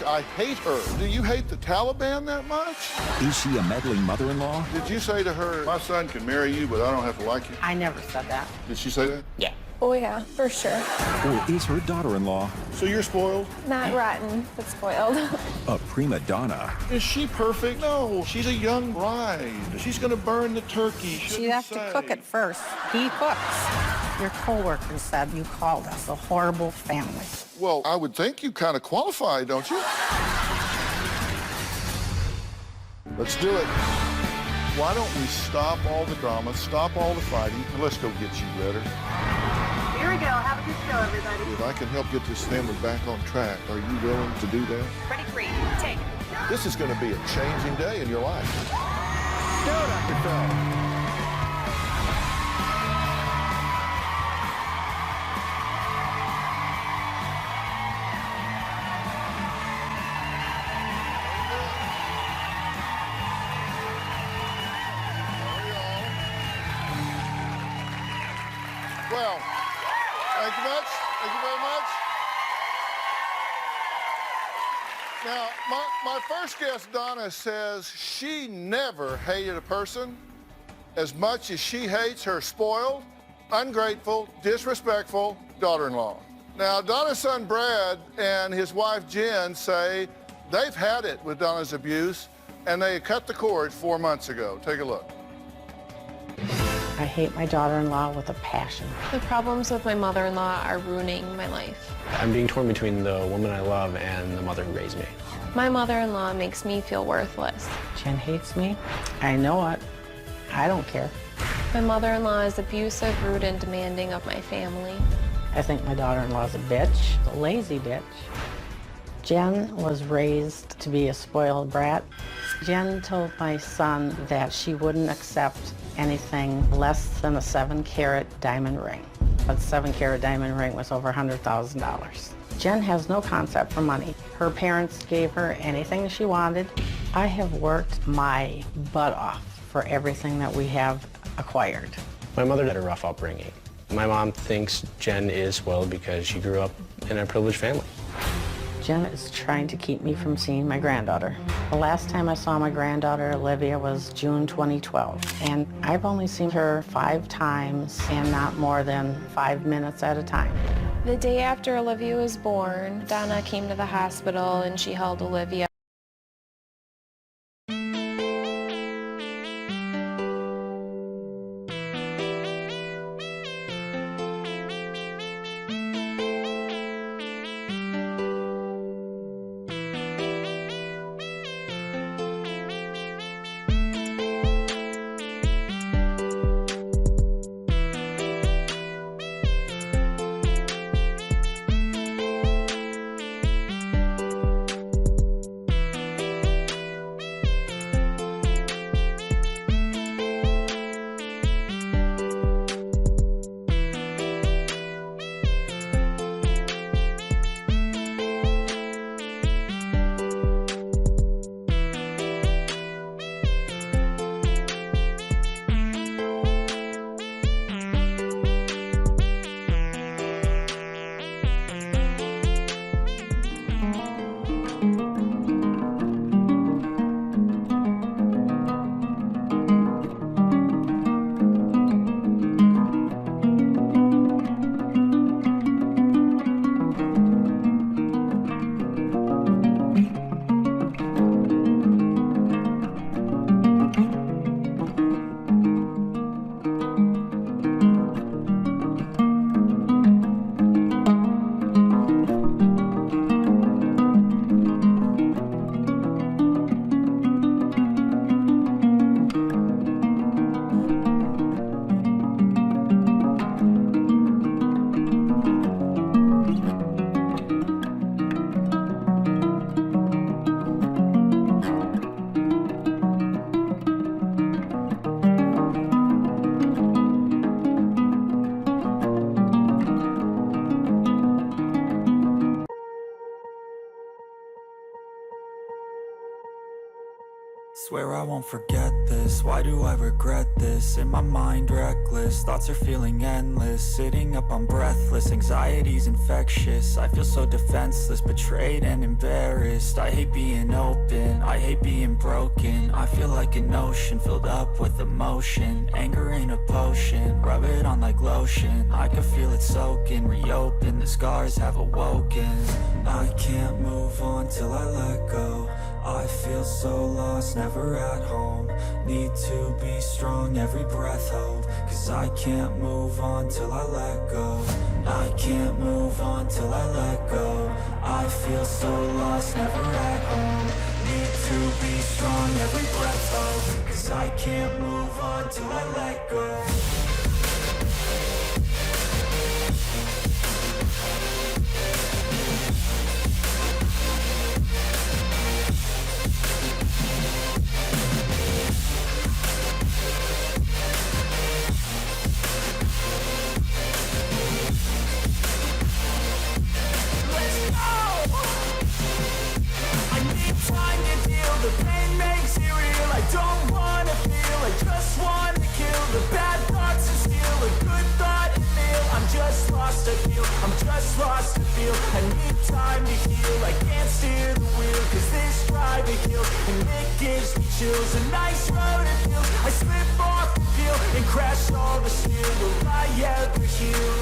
I hate her. Do you hate the Taliban that much? Is she a meddling mother-in-law? Did you say to her, my son can marry you, but I don't have to like you? I never said that. Did she say that? Yeah. Oh, yeah, for sure. Or is her daughter-in-law So you're spoiled? Not rotten, but spoiled. a prima donna? Is she perfect? No, she's a young bride. She's gonna burn the turkey. She'd have to cook it first. He cooks. Your coworker said you called us a horrible family. Well, I would think you kind of qualify, don't you? Let's do it. Why don't we stop all the drama, stop all the fighting, and let's go get you better. Here we go. Have a good show, everybody. If I can help get this family back on track, are you willing to do that? Ready, free. Take. This is going to be a changing day in your life. Go, Dr. Phil. Well, thank you much. Thank you very much. Now, my first guest, Donna, says she never hated a person as much as she hates her spoiled, ungrateful, disrespectful daughter-in-law. Now, Donna's son, Brad, and his wife, Jen, say they've had it with Donna's abuse, and they cut the cord 4 months ago. Take a look. I hate my daughter-in-law with a passion. The problems with my mother-in-law are ruining my life. I'm being torn between the woman I love and the mother who raised me. My mother-in-law makes me feel worthless. Jen hates me. I know it. I don't care. My mother-in-law is abusive, rude, and demanding of my family. I think my daughter-in-law's a bitch, a lazy bitch. Jen was raised to be a spoiled brat. Jen told my son that she wouldn't accept anything less than a 7-carat diamond ring. A 7-carat diamond ring was over $100,000. Jen has no concept for money. Her parents gave her anything she wanted. I have worked my butt off for everything that we have acquired. My mother had a rough upbringing. My mom thinks Jen is spoiled because she grew up in a privileged family. Jen is trying to keep me from seeing my granddaughter. The last time I saw my granddaughter, Olivia, was June 2012. And I've only seen her 5 times and not more than 5 minutes at a time. The day after Olivia was born, Donna came to the hospital and she held Olivia. Swear I won't forget this, why do I regret this? In my mind reckless, thoughts are feeling endless. Sitting up I'm breathless, anxiety's infectious. I feel so defenseless, betrayed and embarrassed. I hate being open, I hate being broken. I feel like an ocean filled up with emotion. Anger ain't a potion, rub it on like lotion. I can feel it soaking, reopen, the scars have awoken. I can't move on till I let go. I feel so lost, never at home. Need to be strong, every breath hold. Cause I can't move on till I let go. I can't move on till I let go. I feel so lost, never at home. Need to be strong, every breath hold. Cause I can't move on till I let go. The pain makes it real. I don't wanna feel, I just wanna kill. The bad thoughts are still a good thought to feel. I'm just lost to feel, I'm just lost to feel. I need time to heal, I can't steer the wheel. Cause this drive it kills, and it gives me chills. A nice road it feels, I slip off the peel and crash all the steel. Will I ever heal?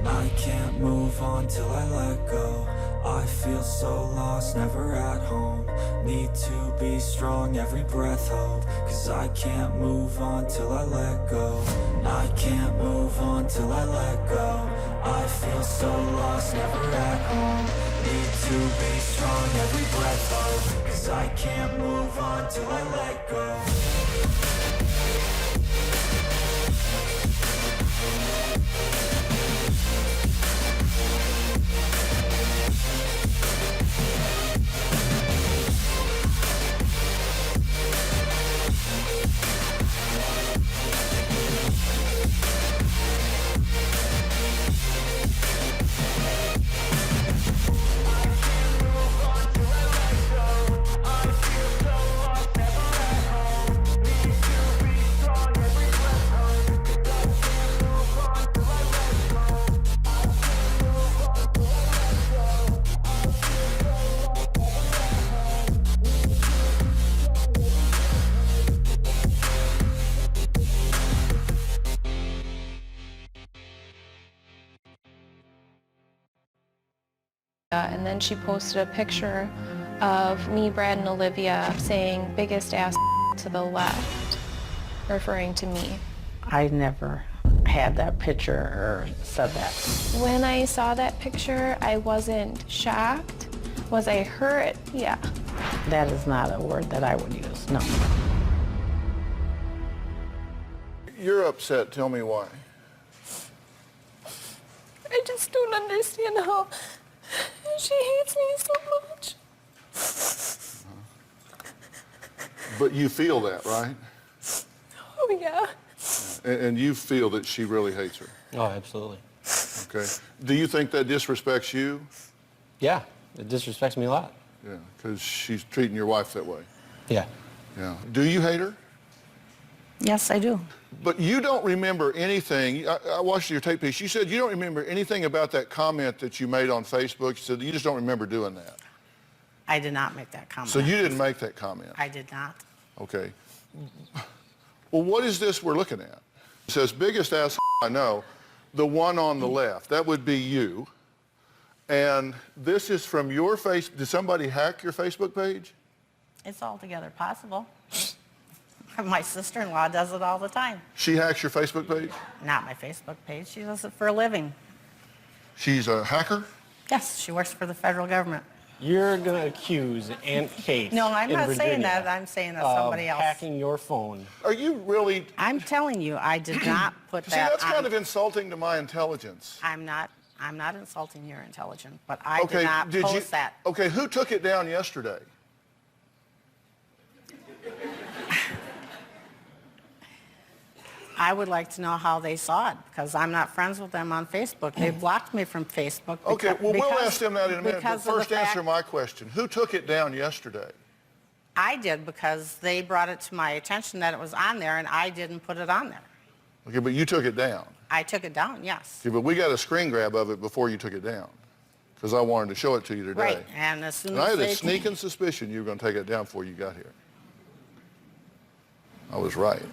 I can't move on till I let go. I feel so lost, never at home. Need to be strong, every breath hold. Cause I can't move on till I let go. I can't move on till I let go. I feel so lost, never at home. Need to be strong, every breath hold. Cause I can't move on till I let go. And then she posted a picture of me, Brad, and Olivia saying biggest ass to the left, referring to me. I never had that picture or said that. When I saw that picture, I wasn't shocked. Was I hurt? Yeah. That is not a word that I would use, no. You're upset. Tell me why. I just don't understand how she hates me so much. But you feel that, right? Oh, yeah. And you feel that she really hates her. Oh, absolutely. Okay. Do you think that disrespects you? Yeah, it disrespects me a lot. Yeah, because she's treating your wife that way. Yeah. Yeah. Do you hate her? Yes, I do. But you don't remember anything. I watched your tape piece. You said you don't remember anything about that comment that you made on Facebook. You said you just don't remember doing that. I did not make that comment. So you didn't make that comment? I did not. Okay. Well, what is this we're looking at? It says, biggest ass I know, the one on the left. That would be you. And this is from your face. Did somebody hack your Facebook page? It's altogether possible. My sister-in-law does it all the time. She hacks your Facebook page? Not my Facebook page. She does it for a living. She's a hacker? Yes, she works for the federal government. You're going to accuse Aunt Kate No, I'm in not Virginia saying that. I'm saying that somebody else. hacking your phone. Are you really? I'm telling you, I did not put that See, that's on. kind of insulting to my intelligence. I'm not insulting your intelligence, but I did not post that. Okay, who took it down yesterday? I would like to know how they saw it, because I'm not friends with them on Facebook. They blocked me from Facebook. Okay, well, we'll ask them that in a minute, but because of the first fact- answer my question. Who took it down yesterday? I did because they brought it to my attention that it was on there and I didn't put it on there. Okay, but you took it down. I took it down, yes. Okay, but we got a screen grab of it before you took it down because I wanted to show it to you today. Right, and as soon And I as had they... a sneaking suspicion you were going to take it down before you got here. I was right.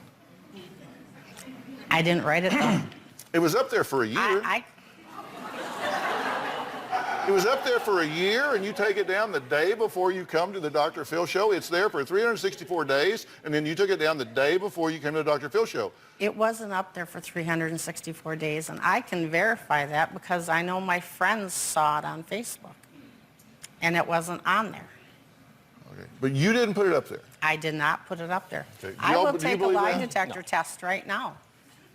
I didn't write it down. It was up there for a year. It was up there for a year, and you take it down the day before you come to the Dr. Phil Show. It's there for 364 days, and then you took it down the day before you came to the Dr. Phil Show. It wasn't up there for 364 days, and I can verify that because I know my friends saw it on Facebook, and it wasn't on there. Okay, but you didn't put it up there. I did not put it up there. Okay. I will take a believe lie that? detector test right now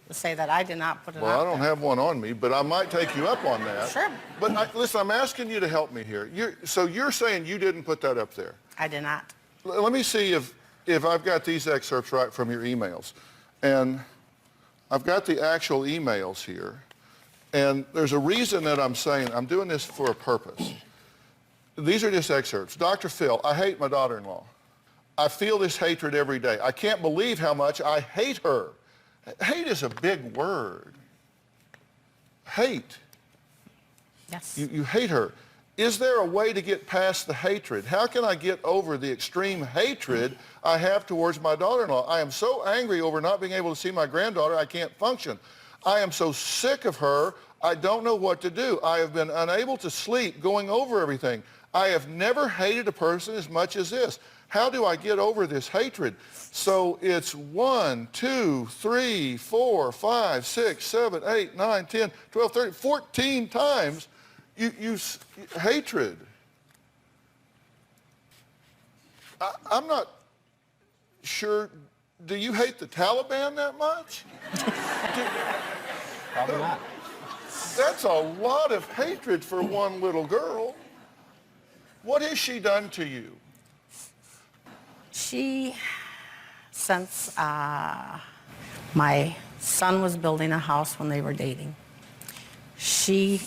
to say that I did not put it Well, up I don't there. have one on me, but I might take you up on that. Sure. But listen, I'm asking you to help me here. So you're saying you didn't put that up there. I did not. Let me see if I've got these excerpts right from your emails. And I've got the actual emails here. And there's a reason that I'm saying I'm doing this for a purpose. These are just excerpts. Dr. Phil, I hate my daughter-in-law. I feel this hatred every day. I can't believe how much I hate her. Hate is a big word. Hate. Yes. You hate her. Is there a way to get past the hatred? How can I get over the extreme hatred I have towards my daughter-in-law? I am so angry over not being able to see my granddaughter, I can't function. I am so sick of her, I don't know what to do. I have been unable to sleep going over everything. I have never hated a person as much as this. How do I get over this hatred? So it's 1, 2, 3, 4, 5, 6, 7, 8, 9, 10, 12, 13, 14 times you hatred. I'm not sure. Do you hate the Taliban that much? Probably not. That's a lot of hatred for one little girl. What has she done to you? She, since my son was building a house when they were dating, she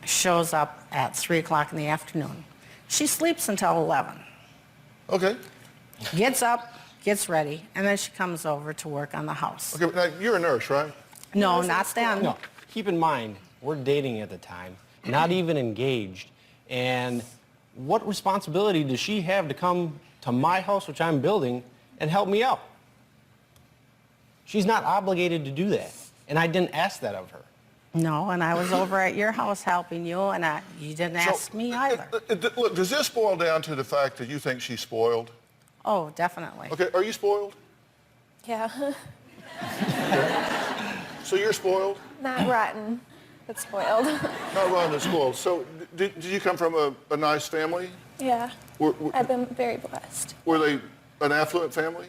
shows up at 3 o'clock in the afternoon. She sleeps until 11. Okay. Gets up, gets ready, and then she comes over to work on the house. Okay, now you're a nurse, right? No, not then. No, keep in mind, we're dating at the time, not even engaged. And what responsibility does she have to come to my house, which I'm building, and help me out? She's not obligated to do that. And I didn't ask that of her. No, and I was over at your house helping you, and you didn't ask me either. Look, does this boil down to the fact that you think she's spoiled? Oh, definitely. Okay, are you spoiled? Yeah. So you're spoiled? Not rotten, but spoiled. Not rotten and spoiled. So did you come from a nice family? Yeah. Were I've been very blessed. they an affluent family?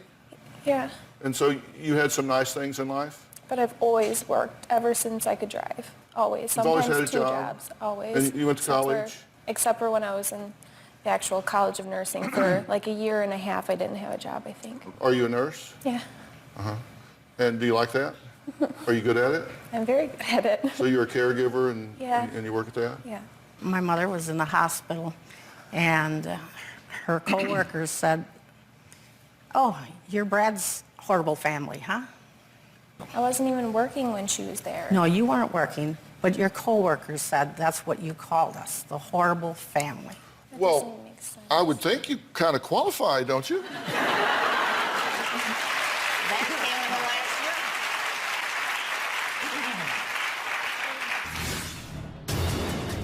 Yeah. And so you had some nice things in life? But I've always worked ever since I could drive. Always. You've always Sometimes had a two job? jobs. Always. And you went to college? Except for when I was in the actual College of Nursing for like a year and a half, I didn't have a job, I think. Are you a nurse? Yeah. Uh-huh. And do you like that? Are you good at it? I'm very good at it. So you're a caregiver and, Yeah. and you work at that? Yeah. My mother was in the hospital, and her coworkers said, "Oh, you're Brad's horrible family, huh?" I wasn't even working when she was there. No, you weren't working, but your coworkers said that's what you called us, the horrible family. That Well, doesn't make sense. I would think you kind of qualify, don't you? That came in the last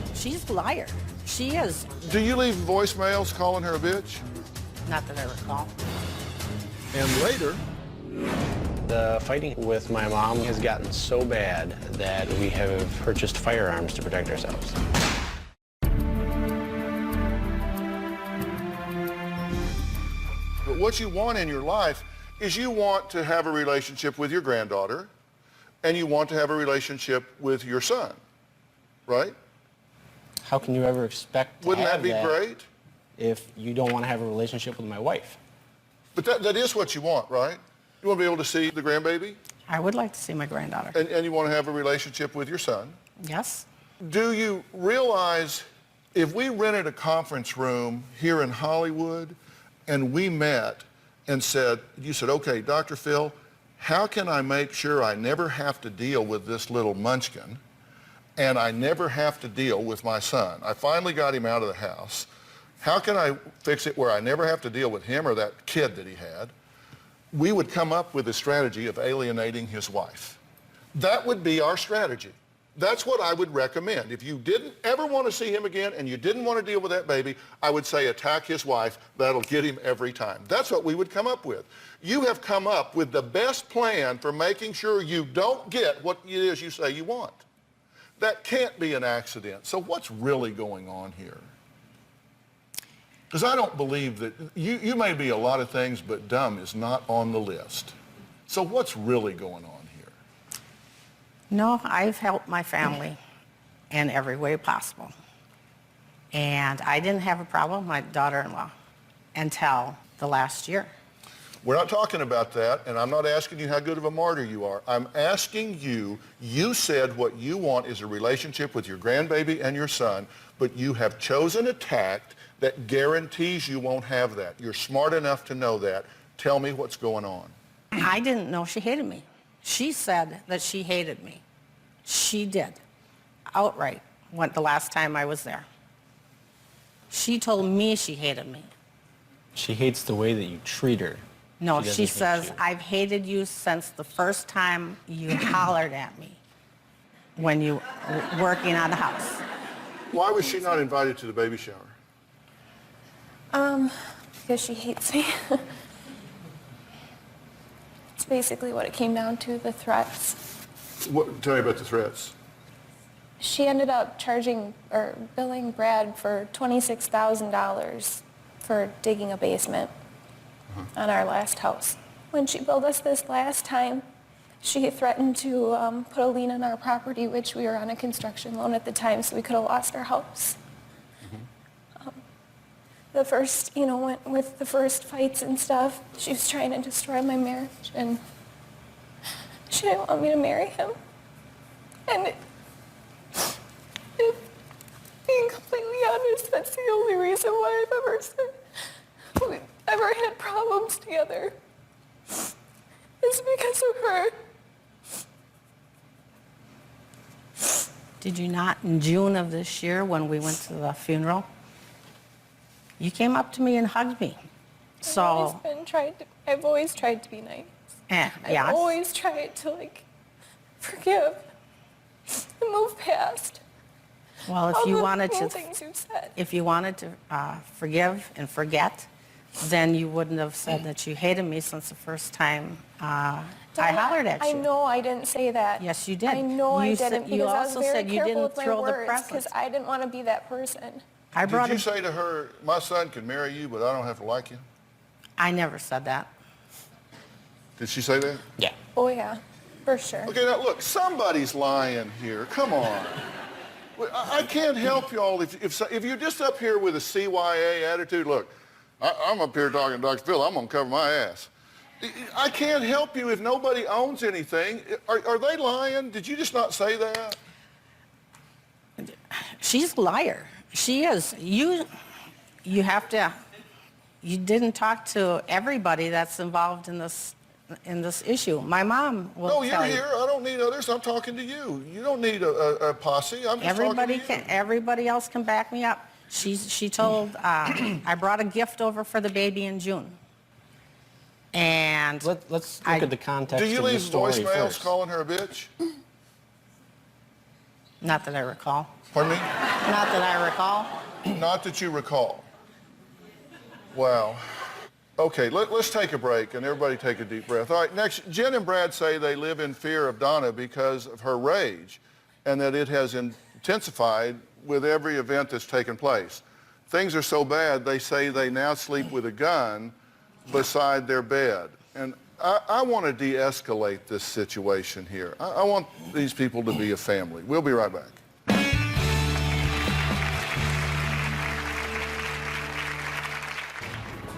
year. She's a liar. She is. Do you leave voicemails calling her a bitch? Not that I recall. And later, The fighting with my mom has gotten so bad that we have purchased firearms to protect ourselves. but what you want in your life is you want to have a relationship with your granddaughter and you want to have a relationship with your son, right? How can you ever expect to Wouldn't have that be great? if you don't want to have a relationship with my wife? But that is what you want, right? You want to be able to see the grandbaby I would like to see my granddaughter. and you want to have a relationship with your son. Yes? Do you realize if we rented a conference room here in Hollywood and we met and said, you said, okay, Dr. Phil, how can I make sure I never have to deal with this little munchkin and I never have to deal with my son? I finally got him out of the house. How can I fix it where I never have to deal with him or that kid that he had? We would come up with a strategy of alienating his wife. That would be our strategy. That's what I would recommend. If you didn't ever want to see him again and you didn't want to deal with that baby, I would say attack his wife. That'll get him every time. That's what we would come up with. You have come up with the best plan for making sure you don't get what it is you say you want. That can't be an accident. So what's really going on here? Because I don't believe that you may be a lot of things, but dumb is not on the list. So what's really going on here? No, I've helped my family in every way possible. And I didn't have a problem with my daughter-in-law until the last year. We're not talking about that, and I'm not asking you how good of a martyr you are. I'm asking you, you said what you want is a relationship with your grandbaby and your son, but you have chosen a tact that guarantees you won't have that. You're smart enough to know that. Tell me what's going on. I didn't know she hated me. She said that she hated me. She did, outright, the last time I was there. She told me she hated me. She hates the way that you treat her. No, doesn't she hate says, you. I've hated you since the first time you hollered at me when you were working on the house. Why was she not invited to the baby shower? Because she hates me. It's basically what it came down to, the threats. Tell me about the threats. She ended up charging or billing Brad for $26,000 for digging a basement on our last house. When she billed us this last time, she threatened to put a lien on our property, which we were on a construction loan at the time, so we could have lost our house. The first, with the first fights and stuff, she was trying to destroy my marriage, and she didn't want me to marry him. And being completely honest, that's the only reason why we've ever had problems together. Is because of her. Did you not, in June of this year, when we went to the funeral, you came up to me and hugged me. So, I've always tried to be nice. yeah. I've always tried to, forgive and move past. Well, all the things you've said. if you wanted to forgive and forget, then you wouldn't have said that you hated me since the first time I hollered at you. I know I didn't say that. Yes, you did. I know I You didn't, said- you because I was also very said you careful didn't with my throw the words, presents. because I didn't want to be that person. Did you say to her, my son can marry you, but I don't have to like you? I never said that. Did she say that? Yeah. Oh yeah, for sure. Okay, now look, somebody's lying here. Come on. I can't help y'all if you're just up here with a CYA attitude. Look, I'm up here talking to Dr. Phil. I'm going to cover my ass. I can't help you if nobody owns anything. Are they lying? Did you just not say that? She's a liar. She is. You have to, you didn't talk to everybody that's involved in this issue. My mom will No, tell you're you. here. I don't need others. I'm talking to you. You don't need a posse. I'm just talking to you. Everybody else can back me up. She told, I brought a gift over for the baby in June. And Let's look at the context Do you of the leave story voicemails first. calling her a bitch? not that I recall. Pardon me? Not that I recall. Not that you recall. Wow. Okay, let's take a break and everybody take a deep breath. All right, next, Jen and Brad say they live in fear of Donna because of her rage and that it has intensified with every event that's taken place. Things are so bad, they say they now sleep with a gun beside their bed. And I want to de-escalate this situation here. I want these people to be a family. We'll be right back.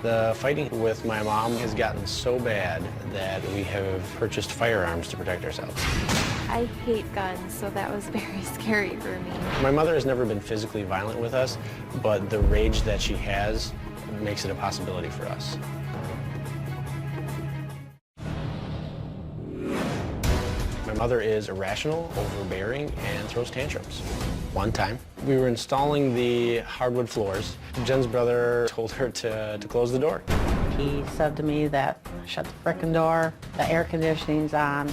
The fighting with my mom has gotten so bad that we have purchased firearms to protect ourselves. I hate guns, so that was very scary for me. My mother has never been physically violent with us, but the rage that she has makes it a possibility for us. My mother is irrational, overbearing, and throws tantrums. One time, we were installing the hardwood floors. Jen's brother told her to close the door. He said to me that, shut the frickin' door, the air conditioning's on.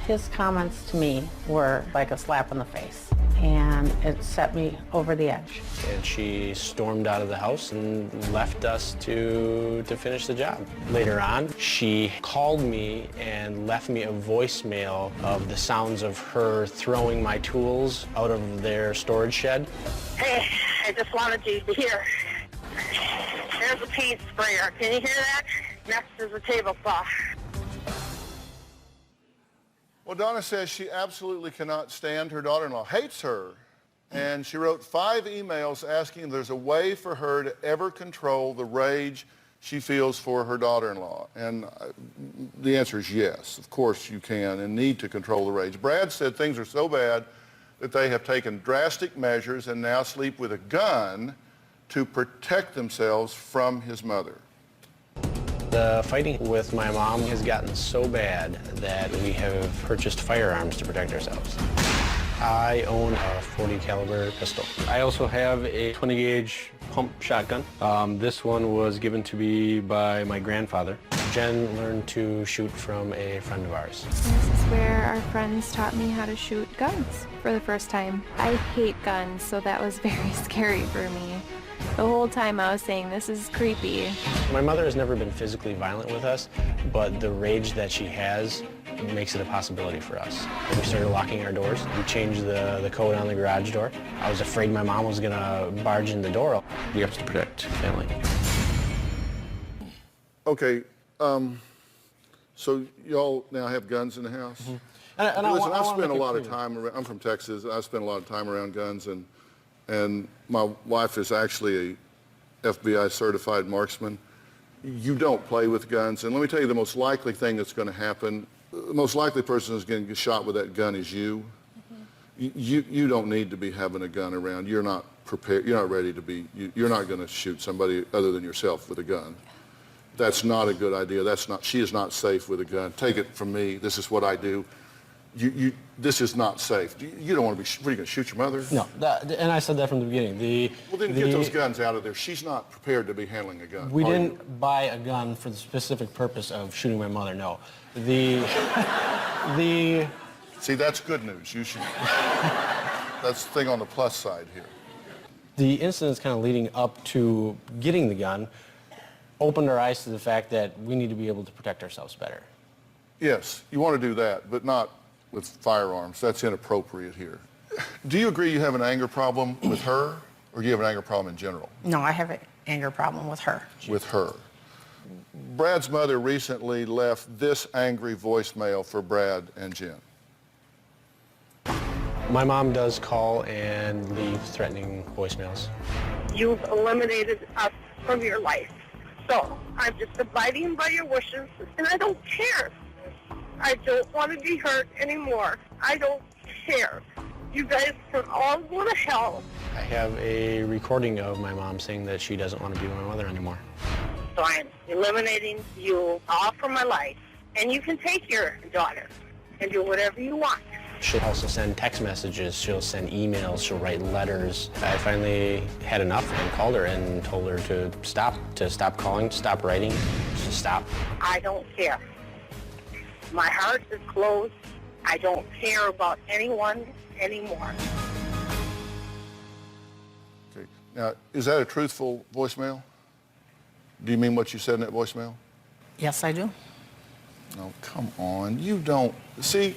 His comments to me were like a slap in the face, and it set me over the edge. And she stormed out of the house and left us to finish the job. Later on, she called me and left me a voicemail of the sounds of her throwing my tools out of their storage shed. Hey, I just wanted you to hear. There's a paint sprayer. Can you hear that? Next is a table saw. Well, Donna says she absolutely cannot stand her daughter-in-law, hates her, and she wrote 5 emails asking if there's a way for her to ever control the rage she feels for her daughter-in-law. And the answer is yes, of course you can and need to control the rage. Brad said things are so bad that they have taken drastic measures and now sleep with a gun to protect themselves from his mother. The fighting with my mom has gotten so bad that we have purchased firearms to protect ourselves. I own a .40 caliber pistol. I also have a 20 gauge pump shotgun. This one was given to me by my grandfather. Jen learned to shoot from a friend of ours. This is where our friends taught me how to shoot guns for the first time. I hate guns, so that was very scary for me. The whole time I was saying, this is creepy. My mother has never been physically violent with us, but the rage that she has makes it a possibility for us. We started locking our doors. We changed the code on the garage door. I was afraid my mom was gonna barge in the door. We have to protect family. Okay, so y'all now have guns in the house? Mm-hmm. Listen, I've spent a lot of time around, I'm from Texas, and I've spent a lot of time around guns, and my wife is actually a FBI certified marksman. You don't play with guns, and let me tell you the most likely thing that's going to happen, the most likely person who's going to get shot with that gun is you. You don't need to be having a gun around. You're not prepared, you're not ready to be, you're not going to shoot somebody other than yourself with a gun. That's not a good idea. She is not safe with a gun. Take it from me, this is what I do. This is not safe. You don't want to be, what, are you going to shoot your mother? No, and I said that from the beginning. Well, then get those guns out of there. She's not prepared to be handling a gun. We didn't buy a gun for the specific purpose of shooting my mother, no. See, that's good news. You should, that's the thing on the plus side here. The incidents kind of leading up to getting the gun opened our eyes to the fact that we need to be able to protect ourselves better. Yes, you want to do that, but not with firearms. That's inappropriate here. Do you agree you have an anger problem with her, or do you have an anger problem in general? No, I have an anger problem with her. With her. Brad's mother recently left this angry voicemail for Brad and Jen. My mom does call and leave threatening voicemails. You've eliminated us from your life. So I'm just abiding by your wishes, and I don't care. I don't want to be hurt anymore. I don't care. You guys can all go to hell. I have a recording of my mom saying that she doesn't want to be with my mother anymore. So I'm eliminating you all from my life, and you can take your daughter and do whatever you want. She'll also send text messages, she'll send emails, she'll write letters. I finally had enough and called her and told her to stop calling, to stop writing, to stop. I don't care. My heart is closed. I don't care about anyone anymore. Okay. Now, is that a truthful voicemail? Do you mean what you said in that voicemail? Yes, I do. No, come on. You don't. See,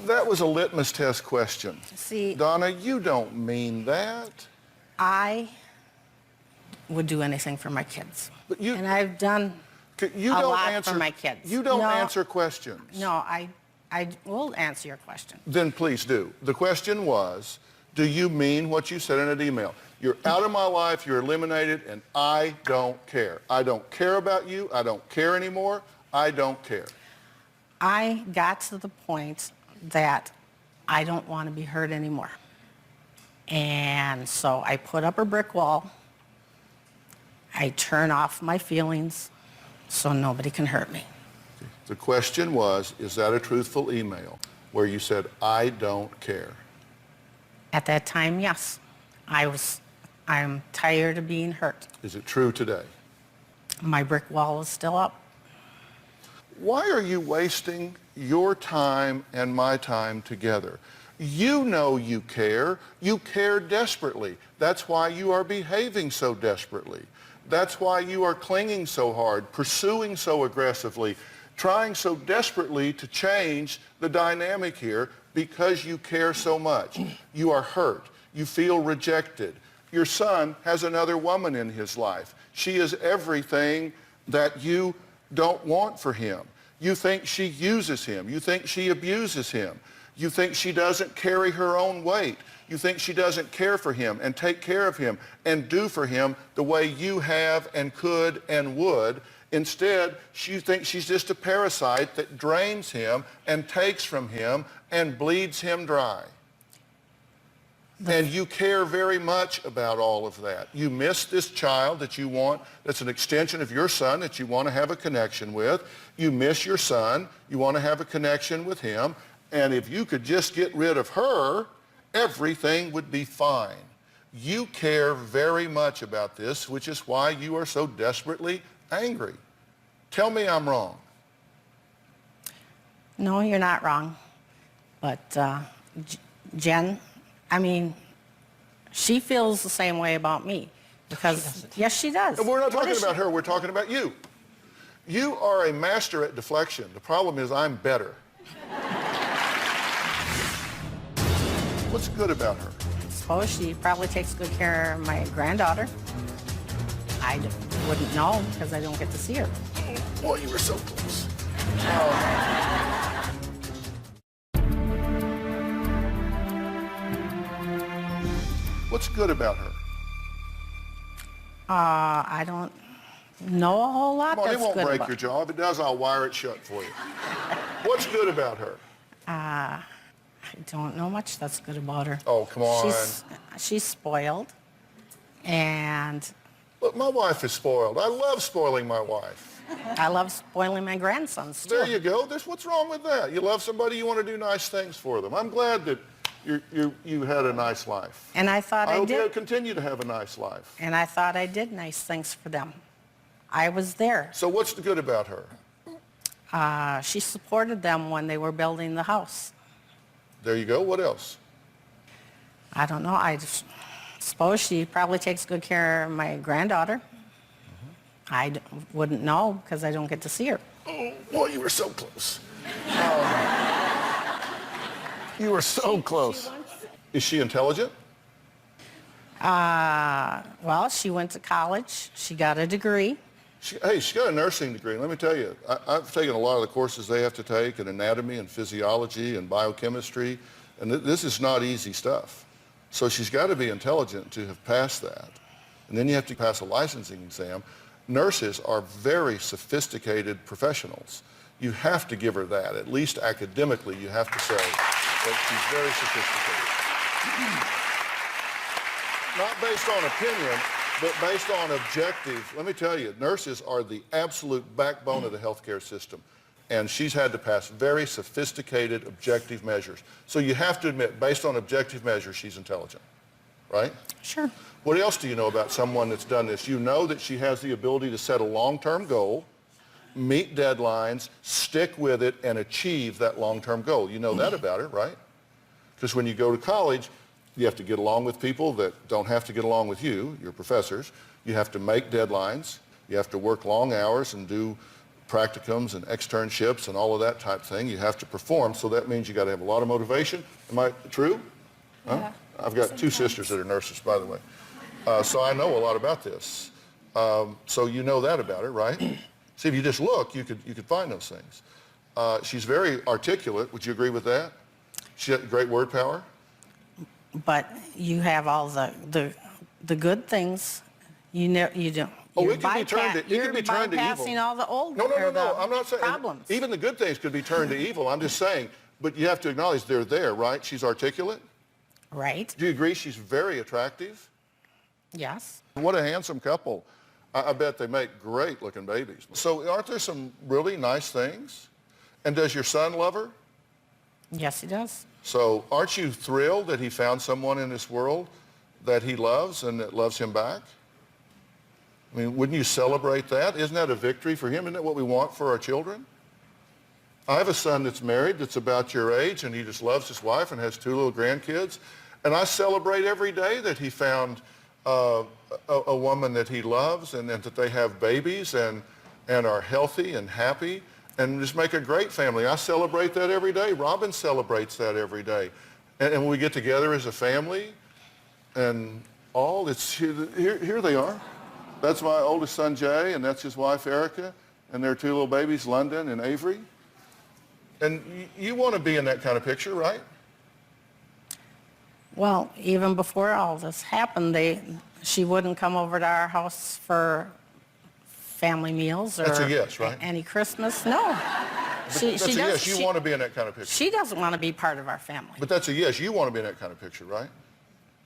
that was a litmus test question. See, Donna, you don't mean that. I would do anything for my kids. But you, and I've done you a don't lot answer, for my kids. You don't answer questions. No, I will answer your question. Then please do. The question was, do you mean what you said in an email? You're out of my life, you're eliminated, and I don't care. I don't care about you. I don't care anymore. I don't care. I got to the point that I don't want to be hurt anymore. And so I put up a brick wall, I turn off my feelings so nobody can hurt me. The question was, is that a truthful email where you said, I don't care? At that time, yes. I'm tired of being hurt. Is it true today? My brick wall is still up. Why are you wasting your time and my time together? You know you care. You care desperately. That's why you are behaving so desperately. That's why you are clinging so hard, pursuing so aggressively, trying so desperately to change the dynamic here because you care so much. You are hurt. You feel rejected. Your son has another woman in his life. She is everything that you don't want for him. You think she uses him. You think she abuses him. You think she doesn't carry her own weight. You think she doesn't care for him and take care of him and do for him the way you have and could and would. Instead, you think she's just a parasite that drains him and takes from him and bleeds him dry. And you care very much about all of that. You miss this child that you want, that's an extension of your son that you want to have a connection with. You miss your son. You want to have a connection with him. And if you could just get rid of her, everything would be fine. You care very much about this, which is why you are so desperately angry. Tell me I'm wrong. No, you're not wrong. But Jen, I mean, she feels the same way about me. Because, yes, she does. And we're not talking about her, we're talking about you. You are a master at deflection. The problem is I'm better. What's good about her? I suppose she probably takes good care of my granddaughter. I wouldn't know because I don't get to see her. Boy, you were so close. What's good about her? I don't know a whole lot. Come on, it that's won't good break about. your jaw. If it does, I'll wire it shut for you. What's good about her? I don't know much that's good about her. Oh, come on. She's spoiled, and Look, my wife is spoiled. I love spoiling my wife. I love spoiling my grandsons, too. There you go. What's wrong with that? You love somebody, you want to do nice things for them. I'm glad that you had a nice life. And I thought I I hope did. you continue to have a nice life. And I thought I did nice things for them. I was there. So what's the good about her? She supported them when they were building the house. There you go. What else? I don't know. I just suppose she probably takes good care of my granddaughter. I wouldn't know because I don't get to see her. Oh, boy, you were so close. You were so close. Is she intelligent? Well, she went to college. She got a degree. She's got a nursing degree. Let me tell you, I've taken a lot of the courses they have to take in anatomy and physiology and biochemistry, and this is not easy stuff. So she's got to be intelligent to have passed that. And then you have to pass a licensing exam. Nurses are very sophisticated professionals. You have to give her that. At least academically, you have to say that she's very sophisticated. Not based on opinion, but based on objective. Let me tell you, nurses are the absolute backbone of the healthcare system. And she's had to pass very sophisticated objective measures. So you have to admit, based on objective measures, she's intelligent, right? Sure. What else do you know about someone that's done this? You know that she has the ability to set a long-term goal, meet deadlines, stick with it, and achieve that long-term goal. You know that about her, right? Because when you go to college, you have to get along with people that don't have to get along with you, your professors. You have to make deadlines. You have to work long hours and do practicums and externships and all of that type thing. You have to perform, so that means you got to have a lot of motivation. Am I true? Huh? Yeah. I've got two sisters that are nurses, by the way. So I know a lot about this. So you know that about her, right? See, if you just look, you could find those things. She's very articulate. Would you agree with that? She has great word power. But you have all the good things. You don't. Oh, You're it can be turned to evil. bypassing all the old No. I'm not saying problems. even the good things could be turned to evil. I'm just saying, but you have to acknowledge they're there, right? She's articulate. Right. Do you agree she's very attractive? Yes. What a handsome couple. I bet they make great-looking babies. So aren't there some really nice things? And does your son love her? Yes, he does. So aren't you thrilled that he found someone in this world that he loves and that loves him back? I mean, wouldn't you celebrate that? Isn't that a victory for him? Isn't that what we want for our children? I have a son that's married that's about your age, and he just loves his wife and has 2 little grandkids. And I celebrate every day that he found a woman that he loves and that they have babies and are healthy and happy and just make a great family. I celebrate that every day. Robin celebrates that every day. And when we get together as a family and all, it's here they are. That's my oldest son, Jay, and that's his wife, Erica, and their 2 little babies, London and Avery. And you want to be in that kind of picture, right? Well, even before all this happened, she wouldn't come over to our house for family meals or That's a yes, right? any Christmas. No. That's a yes. You want to be in that kind of picture. She doesn't want to be part of our family. But that's a yes. You want to be in that kind of picture, right?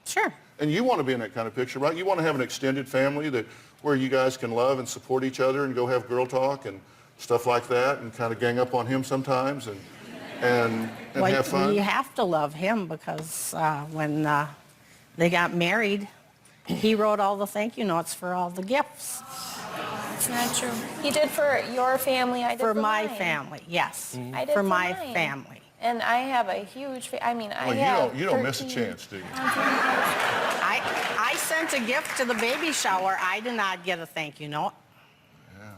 Sure. And you want to be in that kind of picture, right? You want to have an extended family where you guys can love and support each other and go have girl talk and stuff like that and kind of gang up on him sometimes and well, have fun. You have to love him because when they got married, he wrote all the thank you notes for all the gifts. It's not true. He did for your family, I did for my mine. family, yes. I did for my my family. And I have a huge, you don't miss a chance, do you? I sent a gift to the baby shower. I did not get a thank you note. Yeah.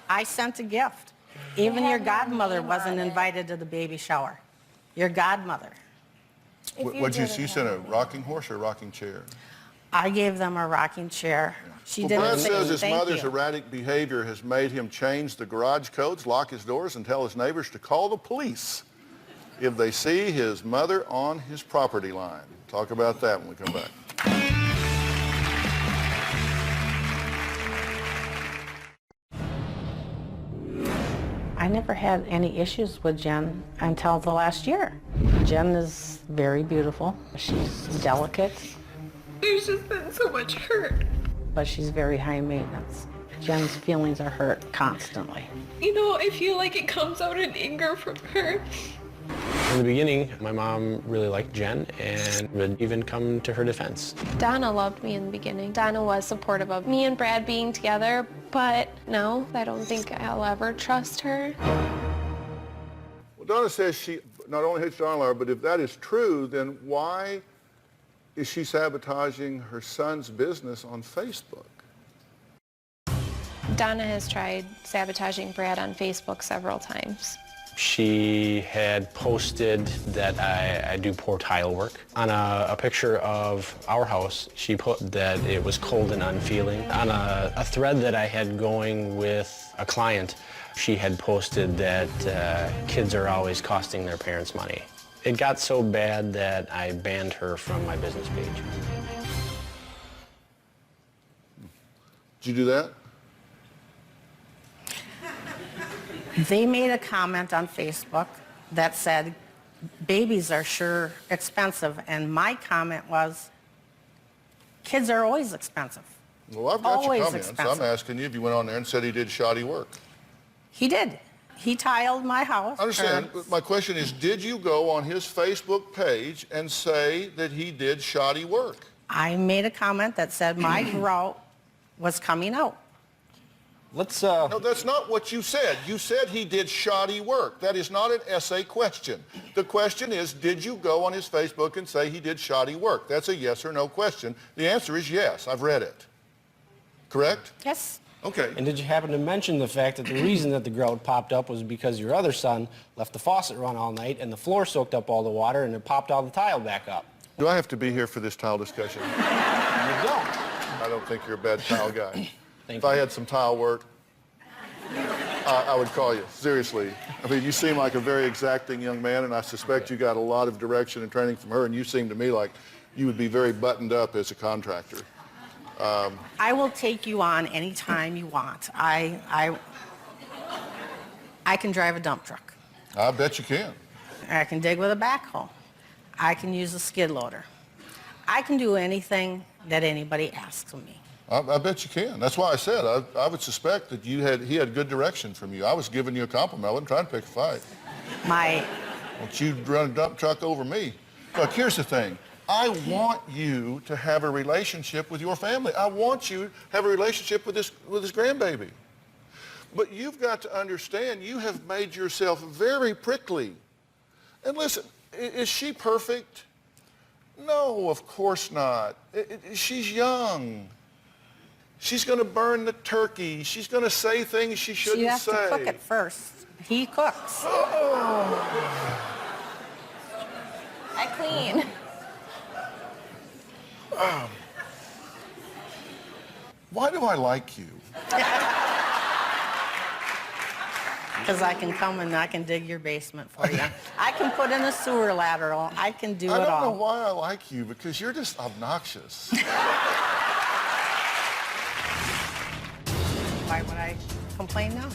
I sent a gift. Even your godmother wasn't invited to the baby shower. Your godmother. What'd you sent a rocking horse or a rocking chair? I gave them a rocking chair. She Well, didn't Brad say says his thank mother's you. erratic behavior has made him change the garage codes, lock his doors, and tell his neighbors to call the police if they see his mother on his property line. Talk about that when we come back. I never had any issues with Jen until the last year. Jen is very beautiful. She's delicate. There's just been so much hurt. But she's very high maintenance. Jen's feelings are hurt constantly. You know, I feel like it comes out in anger from her. In the beginning, my mom really liked Jen and would even come to her defense. Donna loved me in the beginning. Donna was supportive of me and Brad being together, but no, I don't think I'll ever trust her. Well, Donna says she not only hates John Laura, but if that is true, then why is she sabotaging her son's business on Facebook? Donna has tried sabotaging Brad on Facebook several times. She had posted that I do poor tile work. On a picture of our house, she put that it was cold and unfeeling. On a thread that I had going with a client, she had posted that kids are always costing their parents money. It got so bad that I banned her from my business page. Did you do that? They made a comment on Facebook that said, babies are sure expensive. And my comment was, kids are always expensive. Well, I've got Always your comments. expensive. I'm asking you if you went on there and said he did shoddy work. He did. He tiled my house. I understand, but my question is, did you go on his Facebook page and say that he did shoddy work? I made a comment that said my grout was coming out. Let's, No, that's not what you said. You said he did shoddy work. That is not an essay question. The question is, did you go on his Facebook and say he did shoddy work? That's a yes or no question. The answer is yes. I've read it. Correct? Yes. Okay. And did you happen to mention the fact that the reason that the grout popped up was because your other son left the faucet run all night and the floor soaked up all the water and it popped all the tile back up? Do I have to be here for this tile discussion? You don't. I don't think you're a bad tile guy. Thank If I you. had some tile work, I would call you, seriously. I mean, you seem like a very exacting young man, and I suspect you got a lot of direction and training from her, and you seem to me like you would be very buttoned up as a contractor. I will take you on any time you want. I can drive a dump truck. I bet you can. I can dig with a backhoe. I can use a skid loader. I can do anything that anybody asks of me. I bet you can. That's why I said I would suspect that he had good direction from you. I was giving you a compliment. I wasn't trying to pick a fight. Don't you run a dump truck over me. Look, here's the thing. I want you to have a relationship with your family. I want you to have a relationship with this grandbaby. But you've got to understand you have made yourself very prickly. And listen, is she perfect? No, of course not. She's young. She's going to burn the turkey. She's going to say things she shouldn't say. She has to cook it first. He cooks. I clean. Why do I like you? Because I can come and I can dig your basement for you. I can put in a sewer lateral. I can do it all. I don't know why I like you, because you're just obnoxious. Why would I complain now?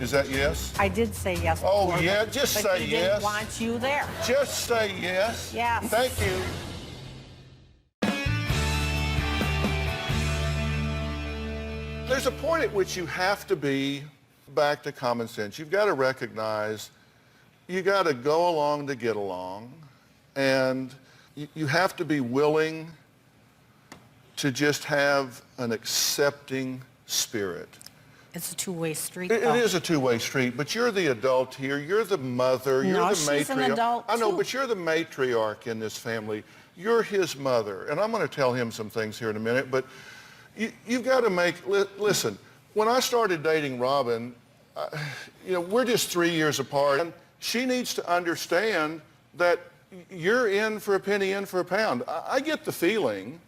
Is that yes? I did say yes Oh, before, yeah, just but say he yes. didn't want you there. Just say yes. Yes. Thank you. There's a point at which you have to be back to common sense. You've got to recognize you got to go along to get along, and you have to be willing to just have an accepting spirit. It's a two-way street, It though. is a two-way street, but you're the adult here. You're the mother. You're No, the she's matriarch. an adult, I know, too. but you're the matriarch in this family. You're his mother, and I'm going to tell him some things here in a minute, but you've got to listen, when I started dating Robin, we're just 3 years apart, and she needs to understand that you're in for a penny, in for a pound. I get the feeling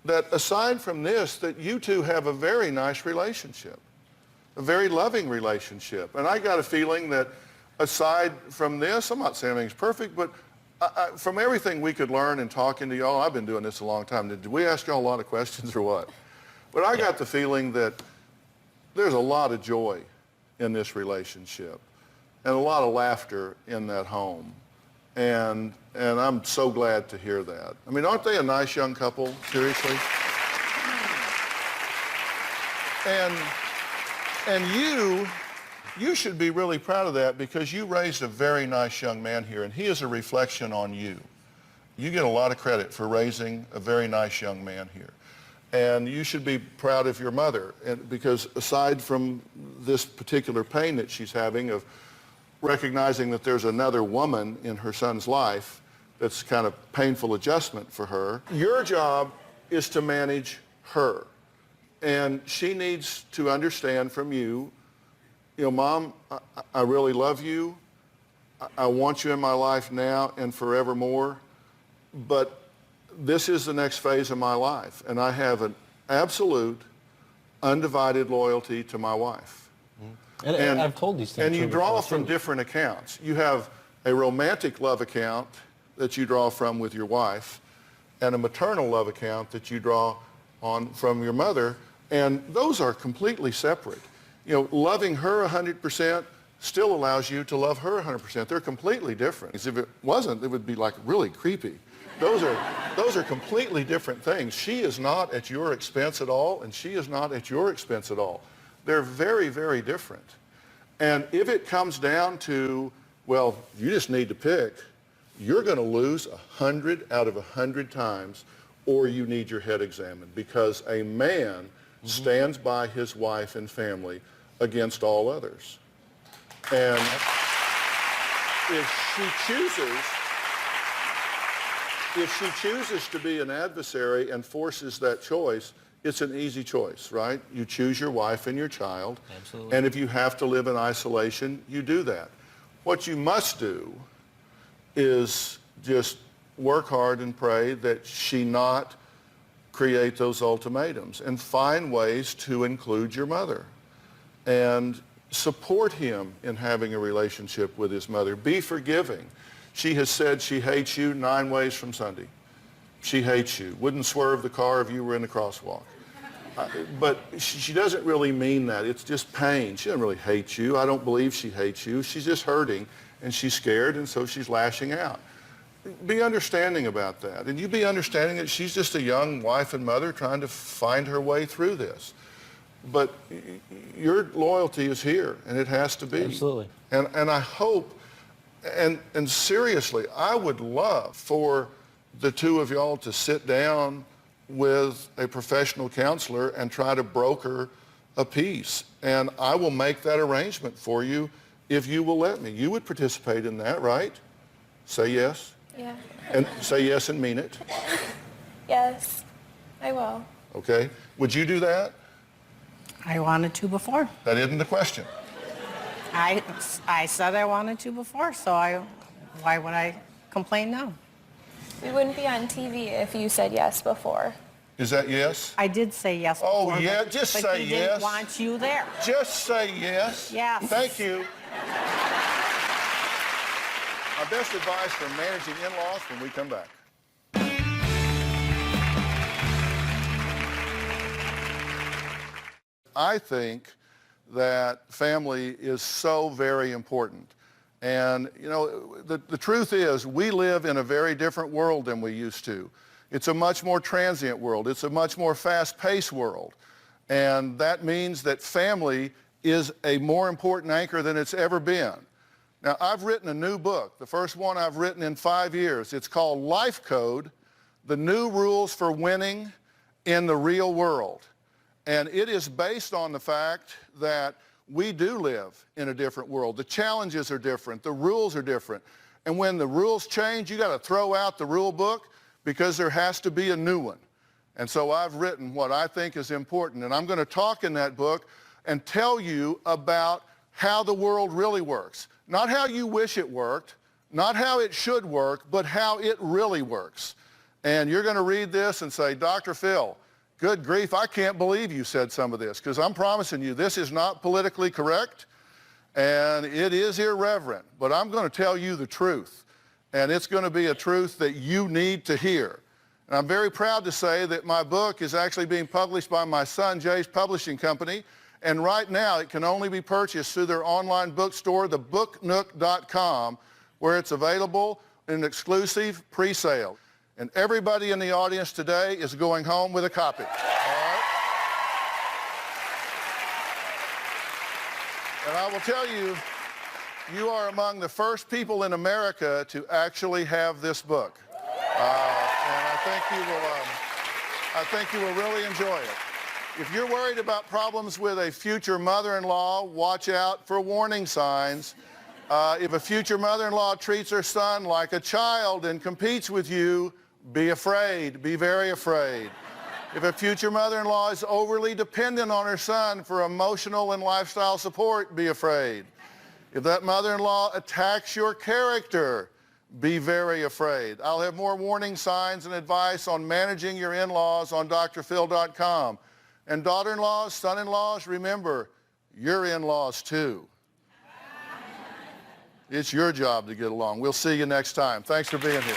that aside from this, that you two have a very nice relationship, a very loving relationship. And I got a feeling that aside from this, I'm not saying everything's perfect, but from everything we could learn and talking to y'all, I've been doing this a long time. Did we ask y'all a lot of questions or what? But I got the feeling that there's a lot of joy in this relationship and a lot of laughter in that home. And I'm so glad to hear that. I mean, aren't they a nice young couple? Seriously? And you should be really proud of that, because you raised a very nice young man here, and he is a reflection on you. You get a lot of credit for raising a very nice young man here. And you should be proud of your mother, because aside from this particular pain that she's having of recognizing that there's another woman in her son's life, that's kind of painful adjustment for her, your job is to manage her. And she needs to understand from you, Mom, I really love you. I want you in my life now and forevermore, but this is the next phase of my life, and I have an absolute, undivided loyalty to my wife. And I've told these things. And you draw from different accounts. You have a romantic love account that you draw from with your wife, and a maternal love account that you draw on from your mother, and those are completely separate. Loving her 100% still allows you to love her 100%. They're completely different. If it wasn't, it would be like really creepy. Those are completely different things. She is not at your expense at all, and she is not at your expense at all. They're very, very different. And if it comes down to, well, you just need to pick, you're going to lose 100 out of 100 times, or you need your head examined, because a man stands by his wife and family against all others. And if she chooses to be an adversary and forces that choice, it's an easy choice, right? You choose your wife and your child. Absolutely. And if you have to live in isolation, you do that. What you must do is just work hard and pray that she not create those ultimatums, and find ways to include your mother and support him in having a relationship with his mother. Be forgiving. She has said she hates you 9 ways from Sunday. She hates you. Wouldn't swerve the car if you were in the crosswalk. But she doesn't really mean that. It's just pain. She doesn't really hate you. I don't believe she hates you. She's just hurting, and she's scared, and so she's lashing out. be understanding about that. And you be understanding that she's just a young wife and mother trying to find her way through this. But your loyalty is here, and it has to be. Absolutely. And I hope, and seriously, I would love for the two of y'all to sit down with a professional counselor and try to broker a peace. And I will make that arrangement for you if you will let me. You would participate in that, right? Say yes. Yeah. And say yes and mean it. Yes, I will. Okay. Would you do that? I wanted to before. That isn't the question. I said I wanted to before, so why would I complain now? We wouldn't be on TV if you said yes before. Is that yes? I did say yes before. Oh, yeah, just but say he yes. didn't want you there. Just say yes. Yes. Thank you. My best advice for managing in-laws when we come back. I think that family is so very important. And, you know, the truth is we live in a very different world than we used to. It's a much more transient world. It's a much more fast-paced world. And that means that family is a more important anchor than it's ever been. Now, I've written a new book, the first one I've written in 5 years. It's called Life Code, The New Rules for Winning in the Real World. And it is based on the fact that we do live in a different world. The challenges are different. The rules are different. And when the rules change, you got to throw out the rule book because there has to be a new one. And so I've written what I think is important. And I'm going to talk in that book and tell you about how the world really works. Not how you wish it worked, not how it should work, but how it really works. And you're going to read this and say, Dr. Phil, good grief, I can't believe you said some of this, because I'm promising you this is not politically correct and it is irreverent, but I'm going to tell you the truth. And it's going to be a truth that you need to hear. And I'm very proud to say that my book is actually being published by my son Jay's publishing company. And right now it can only be purchased through their online bookstore, thebooknook.com, where it's available in an exclusive pre-sale. And everybody in the audience today is going home with a copy. All right? And I will tell you, you are among the first people in America to actually have this book. And I think you will really enjoy it. If you're worried about problems with a future mother-in-law, watch out for warning signs. If a future mother-in-law treats her son like a child and competes with you, be afraid, be very afraid. If a future mother-in-law is overly dependent on her son for emotional and lifestyle support, be afraid. If that mother-in-law attacks your character, be very afraid. I'll have more warning signs and advice on managing your in-laws on drphil.com. And daughter-in-laws, son-in-laws, remember, you're in-laws too. It's your job to get along. We'll see you next time. Thanks for being here.